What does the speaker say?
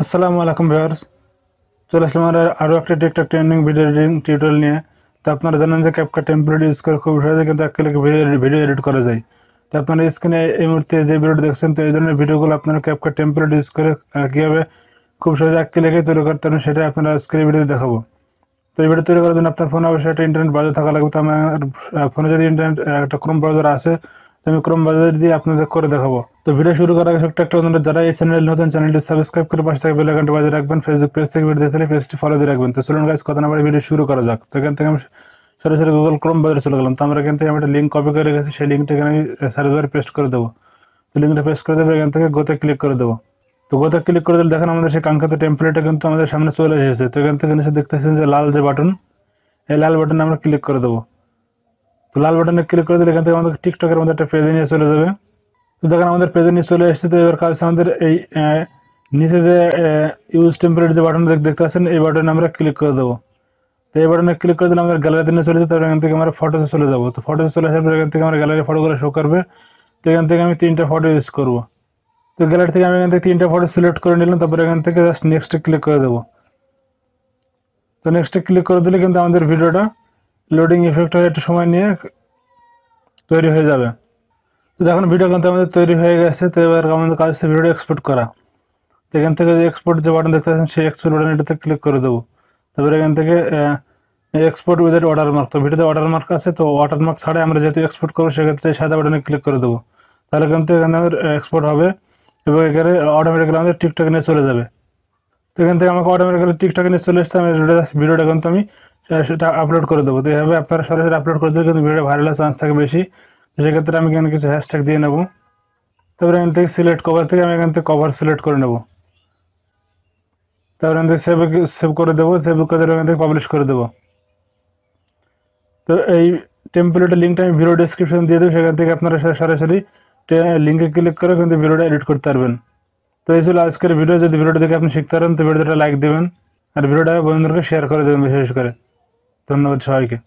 আসসালামু আলাইকুম ভিউয়ার্স, চলে আসলাম আরও একটা TikTok trending video editing tutorial নিয়ে। তো আপনারা জানেন যে ক্যাপকাট টেমপ্লেট ইউজ করে খুব সহজে কিন্তু এক ক্লিকে ভিডিও এডিট করা যায়। তো আপনারা স্ক্রিনে এই মুহূর্তে যে ভিডিওটি দেখছেন, তো এই ধরনের ভিডিওগুলো আপনারা ক্যাপকাট টেমপ্লেট ইউজ করে কীভাবে খুব সহজে এক ক্লিকে তৈরি করতে পারেন সেটাই আপনারা স্ক্রিনে ভিডিওতে দেখাবো। তো এই ভিডিও তৈরি করার জন্য আপনার ফোনে অবশ্যই একটা ইন্টারনেট ব্রাউজার থাকা লাগবে। তো আমার ফোনে যদি ইন্টারনেট একটা ক্রোম ব্রাউজার আছে, তো আমি ক্রোম ব্রাউজার দিয়ে আপনাদের করে দেখাবো। তো ভিডিও শুরু করার আগে একটা অনুরোধ, যারা এই চ্যানেল নতুন, চ্যানেলটি সাবস্ক্রাইব করে পাশে থেকে বেল আইকনটি বাজিয়ে রাখবেন। ফেসবুক পেজ থেকে ভিডিও দেখলে পেজটি ফলো দিয়ে রাখবেন। তো চলুন গাইস, কথা না বলে ভিডিও শুরু করা যাক। তো এখান থেকে আমি সরাসরি গুগল ক্রোম ব্রাউজারে চলে গেলাম। তো আমরা এখান থেকে আমি একটা লিঙ্ক কপি করে রেখেছি, সেই লিঙ্কটা এখানে আমি সার্চ বারে পেস্ট করে দেবো। তো লিঙ্কটা পেস্ট করে দেবো, এখান থেকে গোতে ক্লিক করে দেবো। তো গোতে ক্লিক করে দিলে দেখেন আমাদের সেই কাঙ্ক্ষিত টেমপ্লেটটা কিন্তু আমাদের সামনে চলে এসেছে। তো এখান থেকে নিচে দেখতেছেন যে লাল যে বাটন, এই লাল বাটনে আমরা ক্লিক করে দেবো। তো লাল বাটনে ক্লিক করে দিলে এখান থেকে আমাদের টিকটকের মধ্যে একটা পেজে নিয়ে চলে যাবে। তো দেখেন আমাদের পেজে নিয়ে চলে এসেছে। তো এবার কাজ আমাদের এই নিচে যে ইউজ টেমপ্লেট যে বাটন দেখতে পাচ্ছেন, এই বাটনে আমরা ক্লিক করে দেবো। তো এই বাটনে ক্লিক করে দিলে আমাদের গ্যালারিতে নিয়ে চলে যেতে হবে। এখান থেকে আমরা ফটোতে চলে যাবো। তো ফটোতে চলে আসার পর এখান থেকে আমরা গ্যালারি ফটোগুলো শো করবে। তো এখান থেকে আমি 3টা ফটো ইউজ করবো। তো গ্যালারি থেকে আমি এখান থেকে 3টা ফটো সিলেক্ট করে নিলাম। তারপরে এখান থেকে জাস্ট নেক্সটে ক্লিক করে দেবো। তো নেক্সটে ক্লিক করে দিলে কিন্তু আমাদের ভিডিওটা লোডিং ইফেক্ট হয়ে একটু সময় নিয়ে তৈরি হয়ে যাবে। তো দেখুন ভিডিও কিন্তু আমাদের তৈরি হয়ে গেছে। তো এবার আমাদের কাজ হচ্ছে ভিডিওটা এক্সপোর্ট করা। তো এখান থেকে যে এক্সপোর্ট যে বাটন দেখতে পাচ্ছেন, সেই এক্সপোর্ট বাটন এটাতে ক্লিক করে দেবো। তারপরে এখান থেকে এক্সপোর্ট উইদাউট ওয়াটারমার্ক, তো ভিডিওতে ওয়াটারমার্ক আছে, তো ওয়াটারমার্ক ছাড়াই আমরা যেহেতু এক্সপোর্ট করবো সেক্ষেত্রে সাদা বাটনে ক্লিক করে দেবো। তাহলে কিন্তু এখানে আমাদের এক্সপোর্ট হবে এবং এখানে অটোমেটিক্যালি আমাদের টিকটকে নিয়ে চলে যাবে। তো এখান থেকে আমাকে অটোমেটিক্যালি টিকটকে নিয়ে চলে আসতে আমি ভিডিওটা কিন্তু আমি সেটা আপলোড করে দেবো। তো এইভাবে আপনারা সরাসরি আপলোড করে দিলে কিন্তু ভিডিও ভাইরাল চান্স থাকে বেশি। তো সেক্ষেত্রে আমি এখানে কিছু হ্যাশট্যাগ দিয়ে নেবো। তারপরে এখান থেকে সিলেক্ট কভার থেকে আমি এখান থেকে কভার সিলেক্ট করে নেবো। তারপরে এখান থেকে সেভ করে দেবো। সেভ করে দেবো, এখান থেকে পাবলিশ করে দেবো। তো এই টেমপ্লেটের লিঙ্কটা আমি ভিডিও ডেসক্রিপশন দিয়ে দেবো, সেখান থেকে আপনারা সরাসরি লিঙ্কে ক্লিক করে কিন্তু ভিডিওটা এডিট করতে পারবেন। তো এই ছিল আজকের ভিডিও। যদি ভিডিওটা দেখে আপনি শিখতে পারেন তো ভিডিওটা লাইক দেবেন আর ভিডিওটা বন্ধুদেরকে শেয়ার করে দেবেন বিশেষ করে। ধন্যবাদ সবাইকে।